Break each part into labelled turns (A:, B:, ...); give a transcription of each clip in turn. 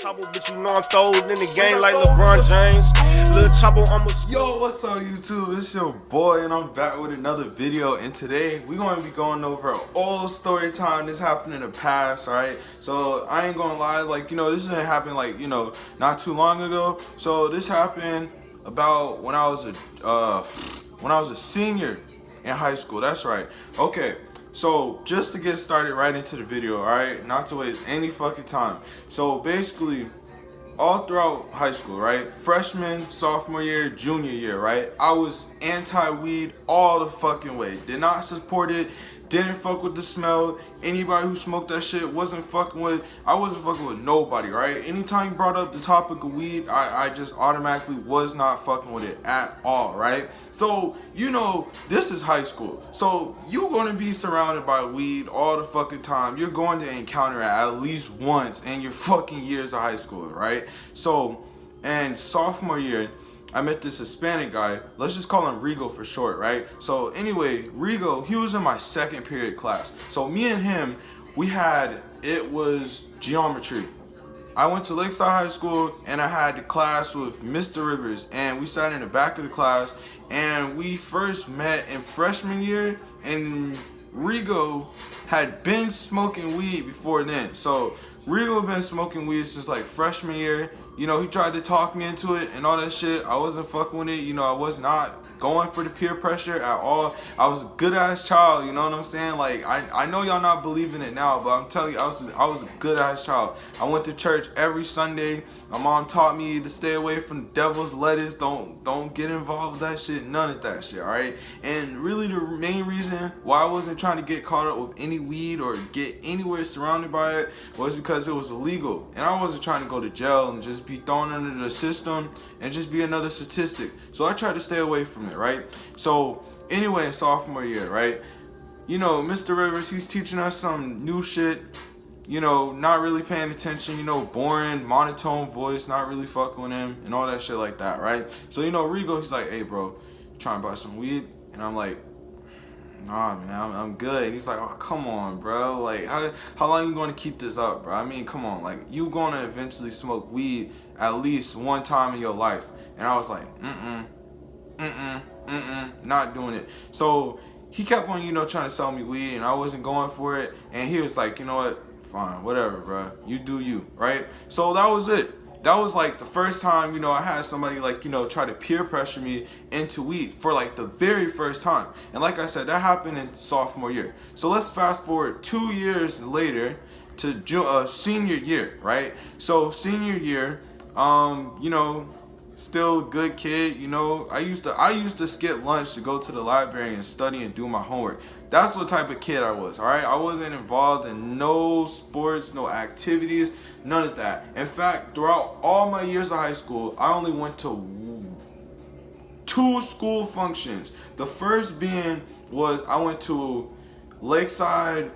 A: Chopper, but you know I'm throwed in the game like LeBron James. Lil Chopper almost.
B: Yo, what's up YouTube? It's your boy and I'm back with another video, and today we're going to be going over an old story time. This happened in the past, alright? So I ain't gonna lie, like, this didn't happen like, not too long ago. So this happened about when I was a senior in high school. That's right. Okay. So just to get started right into the video, alright? Not to waste any fucking time. So basically, all throughout high school, right? Freshman, sophomore year, junior year, right? I was anti-weed all the fucking way. Did not support it. Didn't fuck with the smell. Anybody who smoked that shit wasn't fucking with. I wasn't fucking with nobody, right? Anytime you brought up the topic of weed, I just automatically was not fucking with it at all, right? So, this is high school. So, you're going to be surrounded by weed all the fucking time. You're going to encounter it at least once in your fucking years of high school, right? So, and sophomore year, I met this Hispanic guy. Let's just call him Rigo for short, right? So anyway, Rigo, he was in my second period class. So me and him, it was geometry. I went to Lakeside High School and I had the class with Mr. Rivers, and we sat in the back of the class, and we first met in freshman year, and Rigo had been smoking weed before then. So Rigo had been smoking weed since like freshman year. He tried to talk me into it and all that shit. I wasn't fucking with it. I was not going for the peer pressure at all. I was a good ass child, you know what I'm saying? Like, I know y'all not believing it now, but I'm telling you, I was a good ass child. I went to church every Sunday. My mom taught me to stay away from the devil's lettuce. Don't get involved with that shit. None of that shit, alright? And really the main reason why I wasn't trying to get caught up with any weed or get anywhere surrounded by it was because it was illegal. And I wasn't trying to go to jail and just be thrown under the system and just be another statistic. So I tried to stay away from it, right? So anyway, in sophomore year, right? Mr. Rivers, he's teaching us some new shit. Not really paying attention, boring, monotone voice, not really fucking with him and all that shit like that, right? So, Rigo, he's like, hey, bro, you trying to buy some weed? And I'm like, nah, man, I'm good. And he's like, oh, come on, bro. Like, how long you going to keep this up, bro? I mean, come on. Like, you going to eventually smoke weed at least one time in your life. And I was like, not doing it. So he kept on, trying to sell me weed, and I wasn't going for it. And he was like, you know what? Fine, whatever, bro. You do you, right? So that was it. That was like the first time, I had somebody like, try to peer pressure me into weed for like the very first time. And like I said, that happened in sophomore year. So let's fast forward 2 years later to senior year, right? So senior year, still a good kid, I used to skip lunch to go to the library and study and do my homework. That's what type of kid I was, all right? I wasn't involved in no sports, no activities, none of that. In fact, throughout all my years of high school, I only went to 2 school functions. The first being was I went to Lakeside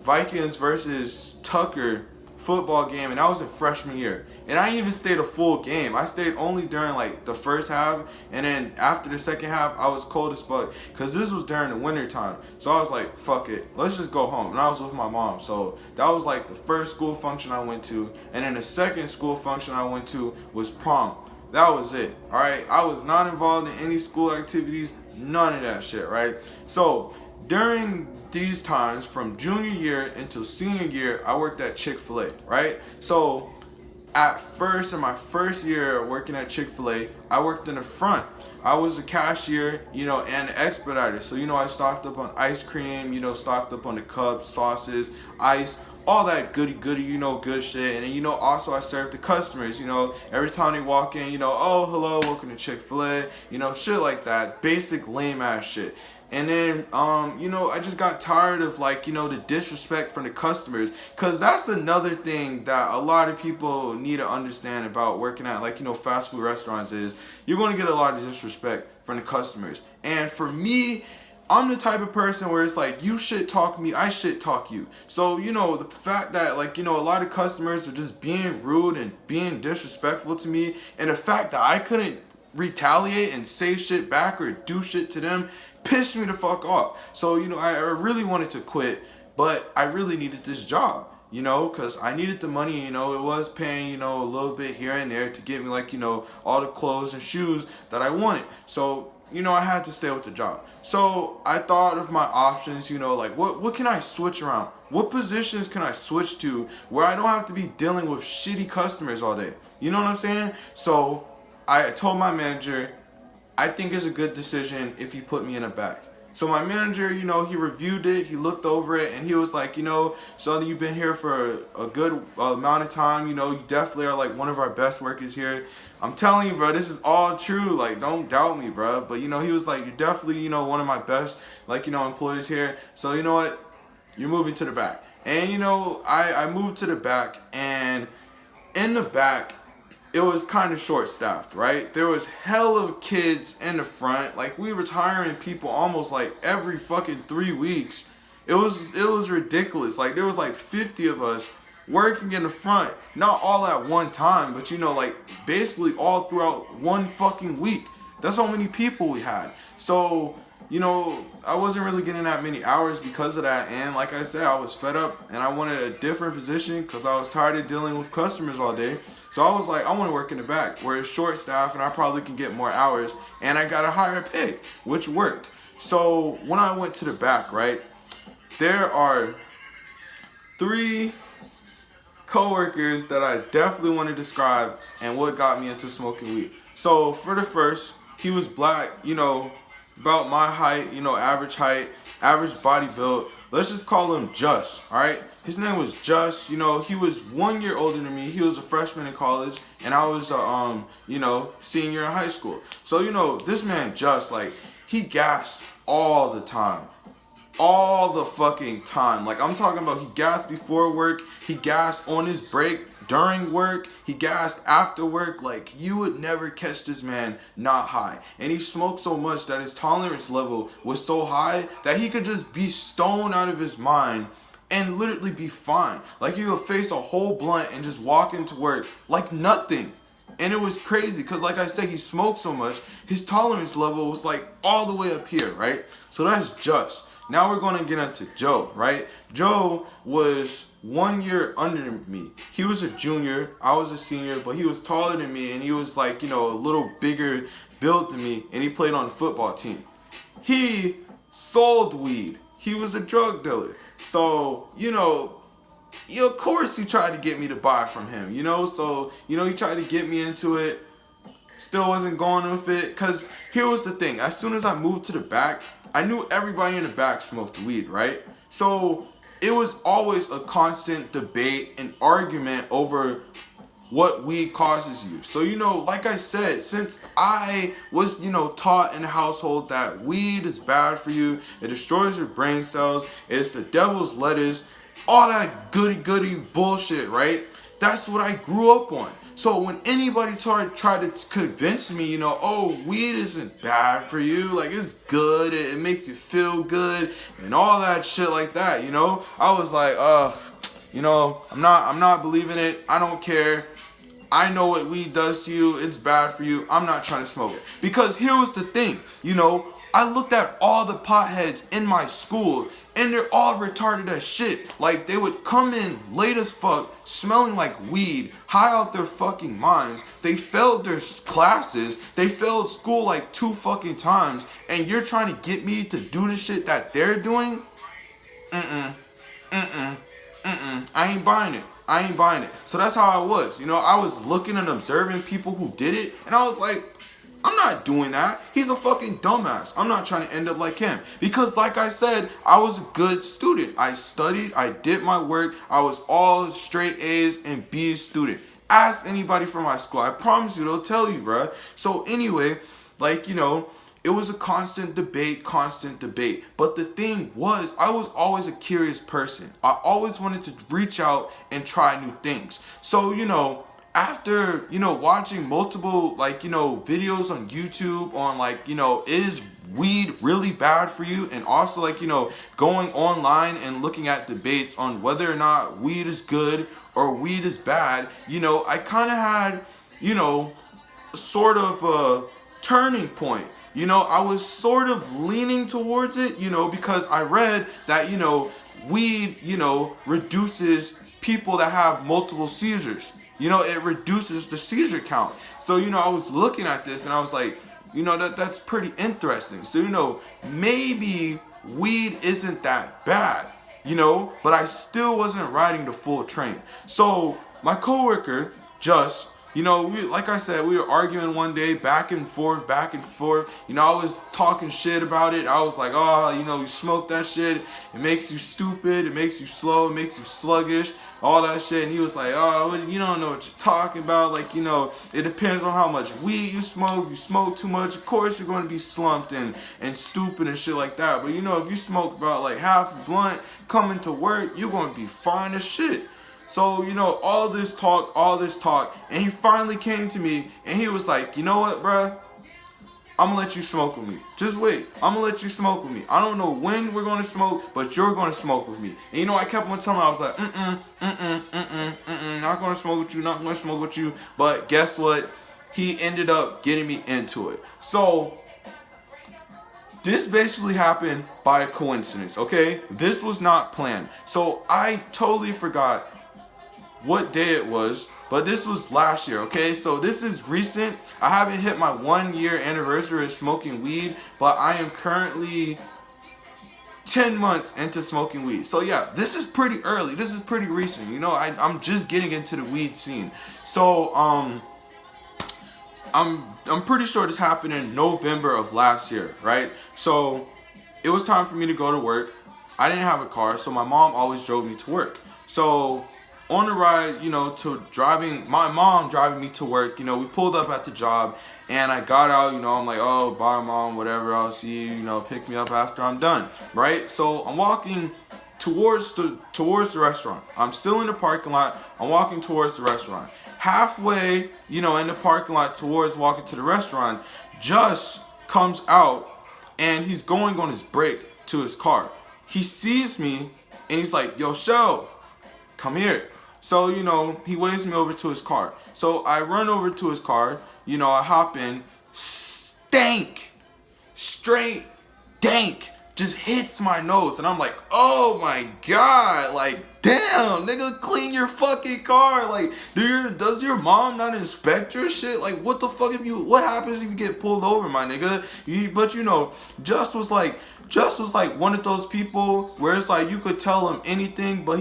B: Vikings versus Tucker football game, and that was in freshman year. And I didn't even stay the full game. I stayed only during like the first half, and then after the second half I was cold as fuck because this was during the winter time. So I was like, fuck it, let's just go home. And I was with my mom. So that was like the first school function I went to, and then the second school function I went to was prom. That was it, all right? I was not involved in any school activities, none of that shit, right? So during these times, from junior year until senior year, I worked at Chick-fil-A, right? So at first, in my first year working at Chick-fil-A, I worked in the front. I was a cashier, and an expediter. So, I stocked up on ice cream, stocked up on the cups, sauces, ice, all that goody, good shit. And then, also I served the customers, every time they walk in, oh, hello, welcome to Chick-fil-A, shit like that. Basic lame ass shit. And then, I just got tired of the disrespect from the customers, because that's another thing that a lot of people need to understand about working at fast food restaurants is you're going to get a lot of disrespect from the customers. And for me, I'm the type of person where it's like, you shit talk me, I shit talk you. So, the fact that a lot of customers are just being rude and being disrespectful to me, and the fact that I couldn't retaliate and say shit back or do shit to them pissed me the fuck off. So, I really wanted to quit, but I really needed this job. you know, because I needed the money. You know, it was paying, you know, a little bit here and there to get me, like, you know, all the clothes and shoes that I wanted. So, you know, I had to stay with the job. So I thought of my options, you know, like what can I switch around? What positions can I switch to where I don't have to be dealing with shitty customers all day? You know what I'm saying? So I told my manager, I think it's a good decision if you put me in a back. So my manager, you know, he reviewed it, he looked over it, and he was like, you know, son, you've been here for a good amount of time. You know, you definitely are like one of our best workers here. I'm telling you, bro, this is all true. Like, don't doubt me, bro. But, you know, he was like, you're definitely, you know, one of my best, like, you know, employees here. So, you know what? You're moving to the back. And, you know, I moved to the back, and in the back, it was kind of short staffed, right? There was hell of kids in the front. Like, we were hiring people almost like every fucking 3 weeks. It was ridiculous. Like, there was like 50 of us working in the front, not all at one time, but, you know, like basically all throughout one fucking week. That's how many people we had. So, you know, I wasn't really getting that many hours because of that. And like I said, I was fed up and I wanted a different position because I was tired of dealing with customers all day. So I was like, I want to work in the back where it's short staff and I probably can get more hours and I got a higher pay, which worked. So when I went to the back, right, there are 3 coworkers that I definitely want to describe and what got me into smoking weed. So for the first, he was black, you know, about my height, you know, average height, average body build. Let's just call him Just, all right? His name was Just. You know, he was 1 year older than me. He was a freshman in college, and I was you know, senior in high school. So, you know, this man Just, like, he gassed all the time. All the fucking time. Like, I'm talking about he gassed before work, he gassed on his break, during work, he gassed after work. Like, you would never catch this man not high. And he smoked so much that his tolerance level was so high that he could just be stoned out of his mind and literally be fine. Like, he would face a whole blunt and just walk into work like nothing. And it was crazy because, like I said, he smoked so much, his tolerance level was like all the way up here, right? So that's Just. Now we're going to get into Joe, right? Joe was 1 year under me. He was a junior, I was a senior, but he was taller than me and he was like, you know, a little bigger built than me, and he played on the football team. He sold weed. He was a drug dealer. So, you know, of course he tried to get me to buy from him, you know? So, you know, he tried to get me into it. Still wasn't going with it, because here was the thing. As soon as I moved to the back, I knew everybody in the back smoked weed, right? So it was always a constant debate and argument over what weed causes you. So, you know, like I said, since I was, you know, taught in a household that weed is bad for you, it destroys your brain cells, it's the devil's lettuce, all that goody bullshit, right? That's what I grew up on. So when anybody tried to convince me, you know, oh, weed isn't bad for you, like, it's good, it makes you feel good, and all that shit like that, you know, I was like, you know, I'm not believing it. I don't care. I know what weed does to you. It's bad for you. I'm not trying to smoke it. Because here was the thing, you know, I looked at all the potheads in my school and they're all retarded as shit. Like, they would come in late as fuck, smelling like weed, high out their fucking minds. They failed their classes. They failed school like 2 fucking times. And you're trying to get me to do the shit that they're doing? I ain't buying it. So that's how I was. You know, I was looking and observing people who did it, and I was like, I'm not doing that. He's a fucking dumbass. I'm not trying to end up like him. Because like I said, I was a good student. I studied, I did my work, I was all straight A's and B's student. Ask anybody from my school. I promise you, they'll tell you, bruh. So anyway, like, you know, it was a constant debate. But the thing was, I was always a curious person. I always wanted to reach out and try new things. So, you know, after, you know, watching multiple, like, you know, videos on YouTube on, like, you know, is weed really bad for you? And also, like, you know, going online and looking at debates on whether or not weed is good or weed is bad, you know, I kind of had, you know, sort of a turning point. You know, I was sort of leaning towards it, you know, because I read that, you know, weed, you know, reduces people that have multiple seizures. You know, it reduces the seizure count. So, you know, I was looking at this and I was like, you know, that's pretty interesting. So, you know, maybe weed isn't that bad, you know, but I still wasn't riding the full train. So my coworker, Just, you know, like I said, we were arguing one day, back and forth, back and forth. You know, I was talking shit about it. I was like, oh, you know, you smoke that shit, it makes you stupid, it makes you slow, it makes you sluggish, all that shit. And he was like, oh, you don't know what you're talking about. Like, you know, it depends on how much weed you smoke. If you smoke too much, of course you're going to be slumped and stupid and shit like that. But, you know, if you smoke about like half a blunt coming to work, you're going to be fine as shit. So, you know, all this talk, and he finally came to me, and he was like, you know what, bruh? I'm gonna let you smoke with me. Just wait. I'm gonna let you smoke with me. I don't know when we're gonna smoke, but you're gonna smoke with me. And you know, I kept on telling him, I was like, not gonna smoke with you, not gonna smoke with you. But guess what? He ended up getting me into it. So, this basically happened by coincidence, okay? This was not planned. So, I totally forgot what day it was, but this was last year, okay? So this is recent. I haven't hit my 1 year anniversary of smoking weed, but I am currently 10 months into smoking weed. So yeah, this is pretty early. This is pretty recent. You know, I'm just getting into the weed scene. So I'm pretty sure this happened in November of last year, right? So it was time for me to go to work. I didn't have a car, so my mom always drove me to work. So on the ride, you know, my mom driving me to work, you know, we pulled up at the job, and I got out, you know, I'm like, oh, bye, mom, whatever, I'll see you, you know, pick me up after I'm done, right? So I'm walking towards the restaurant. I'm still in the parking lot. I'm walking towards the restaurant. Halfway, you know, in the parking lot towards walking to the restaurant, Just comes out, and he's going on his break to his car. He sees me, and he's like, yo, Shell, come here. So, you know, he waves me over to his car. So I run over to his car, you know, I hop in, stank, straight dank, just hits my nose. And I'm like, oh my God, like, damn, nigga, clean your fucking car. Like, does your mom not inspect your shit? Like, what the fuck what happens if you get pulled over, my nigga? But you know, Just was like one of those people where it's like you could tell him anything, but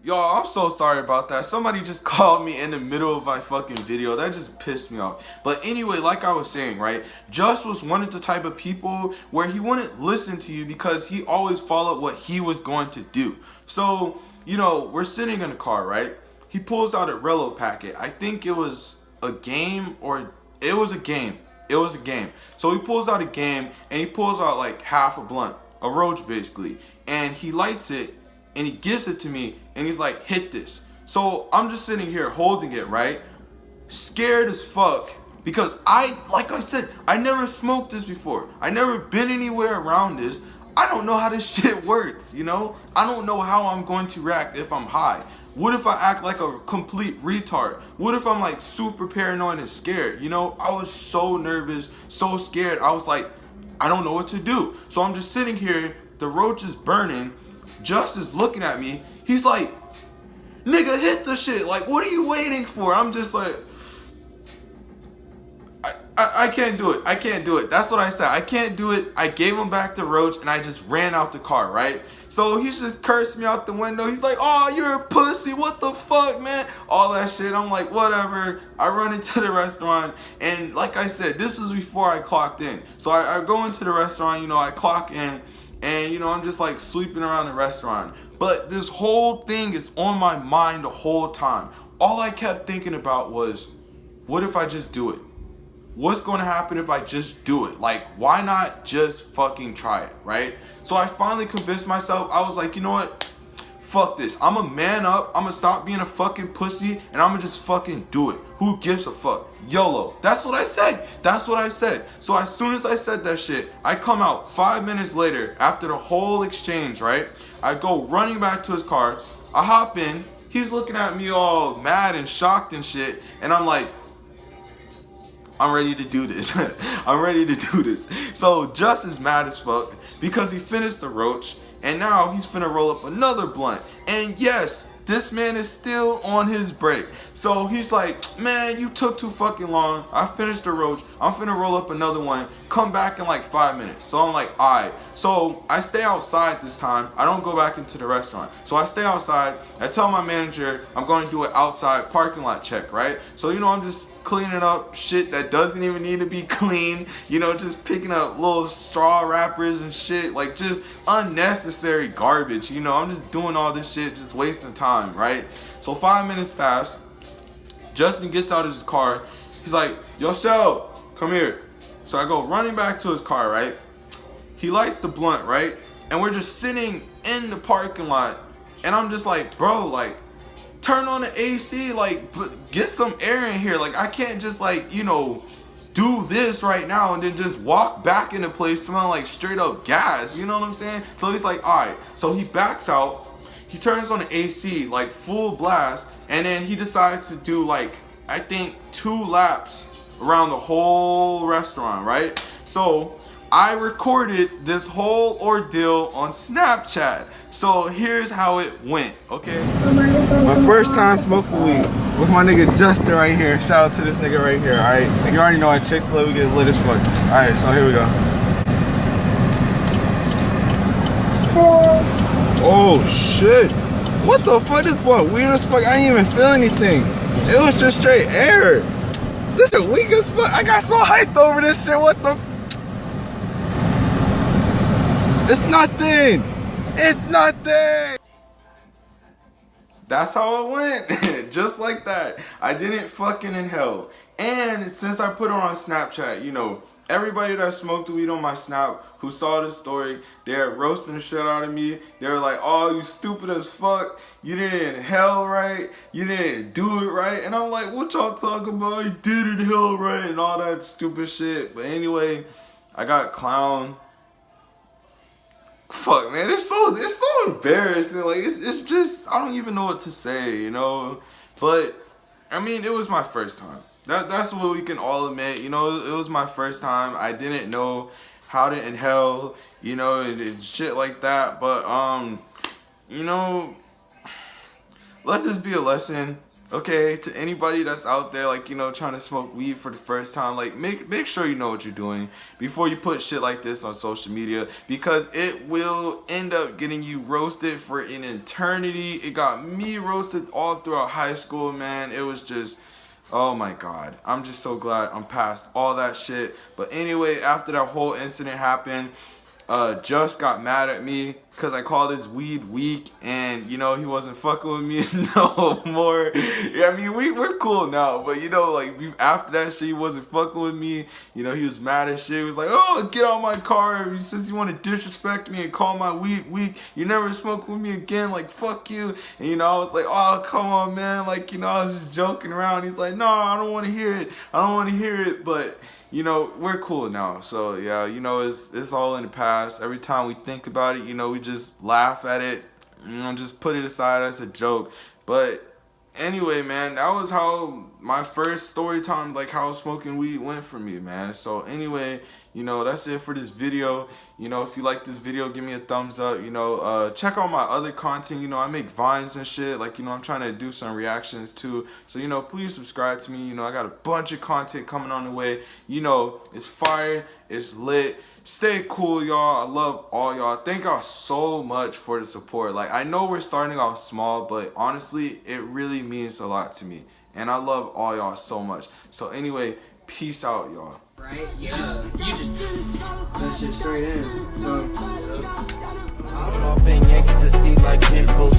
B: y'all, I'm so sorry about that. Somebody just called me in the middle of my fucking video. That just pissed me off. But anyway, like I was saying, right? Just was one of the type of people where he wouldn't listen to you because he always followed what he was going to do. So, you know, we're sitting in the car, right? He pulls out a Rello packet. I think it was a game or it was a game. It was a game. So he pulls out a game and he pulls out like half a blunt, a roach basically. And he lights it and he gives it to me and he's like, hit this. So I'm just sitting here holding it, right? Scared as fuck because like I said, I never smoked this before. I never been anywhere around this. I don't know how this shit works, you know? I don't know how I'm going to react if I'm high. What if I act like a complete retard? What if I'm like super paranoid and scared? You know, I was so nervous, so scared. I was like, I don't know what to do. So I'm just sitting here, the roach is burning. Just is looking at me. He's like, nigga, hit the shit. Like, what are you waiting for? I'm just like, I can't do it. I can't do it. That's what I said. I can't do it. I gave him back the roach and I just ran out the car, right? So he's just cursed me out the window. He's like, oh, you're a pussy. What the fuck, man? All that shit. I'm like, whatever. I run into the restaurant. And like I said, this was before I clocked in. So I go into the restaurant, you know, I clock in. And, you know, I'm just like sleeping around the restaurant. But this whole thing is on my mind the whole time. All I kept thinking about was, what if I just do it? What's going to happen if I just do it? Like, why not just fucking try it, right? So I finally convinced myself. I was like, you know what? Fuck this. I'm a man up. I'm gonna stop being a fucking pussy and I'm gonna just fucking do it. Who gives a fuck? YOLO. That's what I said. That's what I said. So as soon as I said that shit, I come out 5 minutes later after the whole exchange, right? I go running back to his car. I hop in. He's looking at me all mad and shocked and shit. And I'm like, I'm ready to do this. I'm ready to do this. So Just is mad as fuck because he finished the roach. And now he's finna roll up another blunt. And yes, this man is still on his break. So he's like, man, you took too fucking long. I finished the roach. I'm finna roll up another one. Come back in like 5 minutes. So I'm like, alright. So I stay outside this time. I don't go back into the restaurant. So I stay outside. I tell my manager I'm going to do an outside parking lot check, right? So, you know, I'm just cleaning up shit that doesn't even need to be clean. You know, just picking up little straw wrappers and shit. Like, just unnecessary garbage. You know, I'm just doing all this shit, just wasting time, right? So 5 minutes pass. Justin gets out of his car. He's like, yo, Shell, come here. So I go running back to his car, right? He lights the blunt, right? And we're just sitting in the parking lot. And I'm just like, bro, like, turn on the AC, like, get some air in here. Like, I can't just, like, you know, do this right now and then just walk back into place smelling like straight up gas. You know what I'm saying? So he's like, all right. So he backs out. He turns on the AC, like, full blast. And then he decides to do, like, I think 2 laps around the whole restaurant, right? So I recorded this whole ordeal on Snapchat. So here's how it went, okay? My first time smoking weed with my nigga Justin right here. Shout out to this nigga right here, alright? You already know at Chick-fil-A we get lit as fuck. Alright, so here we go. Oh shit. What the fuck? This boy weird as fuck. I didn't even feel anything. It was just straight air. This is weak as fuck. I got so hyped over this shit. What the? It's nothing. It's nothing. That's how it went. Just like that. I didn't fucking inhale. And since I put it on Snapchat, you know, everybody that smoked weed on my Snap who saw this story, they're roasting the shit out of me. They were like, oh, you stupid as fuck. You didn't inhale right. You didn't do it right. And I'm like, what y'all talking about? You did inhale right and all that stupid shit. But anyway, I got clown. Fuck, man, it's so embarrassing. Like, it's just, I don't even know what to say, you know? But, I mean, it was my first time. That's what we can all admit. You know, it was my first time. I didn't know how to inhale, you know, and shit like that. But, you know, let this be a lesson, okay, to anybody that's out there, like, you know, trying to smoke weed for the first time. Like, make sure you know what you're doing before you put shit like this on social media, because it will end up getting you roasted for an eternity. It got me roasted all throughout high school, man. It was just, oh my god. I'm just so glad I'm past all that shit. But anyway, after that whole incident happened, Just got mad at me because I called his weed weak, and you know, he wasn't fucking with me no more. Yeah, I mean, we're cool now, but you know, like, after that shit, he wasn't fucking with me. You know, he was mad as shit. He was like, oh, get out my car. Since you want to disrespect me and call my weed weak, you never smoke with me again. Like, fuck you. And you know, I was like, oh, come on, man. Like, you know, I was just joking around. He's like, no, I don't want to hear it. I don't want to hear it. But you know, we're cool now. So yeah, you know, it's all in the past. Every time we think about it, you know, we just laugh at it, you know, just put it aside as a joke. But anyway, man, that was how my first story time, like how smoking weed went for me, man. So anyway, you know, that's it for this video. You know, if you like this video, give me a thumbs up. You know, check out my other content. You know, I make vines and shit. Like, you know, I'm trying to do some reactions too. So, you know, please subscribe to me. You know, I got a bunch of content coming on the way. You know, it's fire. It's lit. Stay cool, y'all. I love all y'all. Thank y'all so much for the support. Like, I know we're starting off small, but honestly, it really means a lot to me. And I love all y'all so much. So anyway, peace out, y'all.
C: Right? Yeah. You just that shit straight in. So I'm off in Yankees to see like pimples.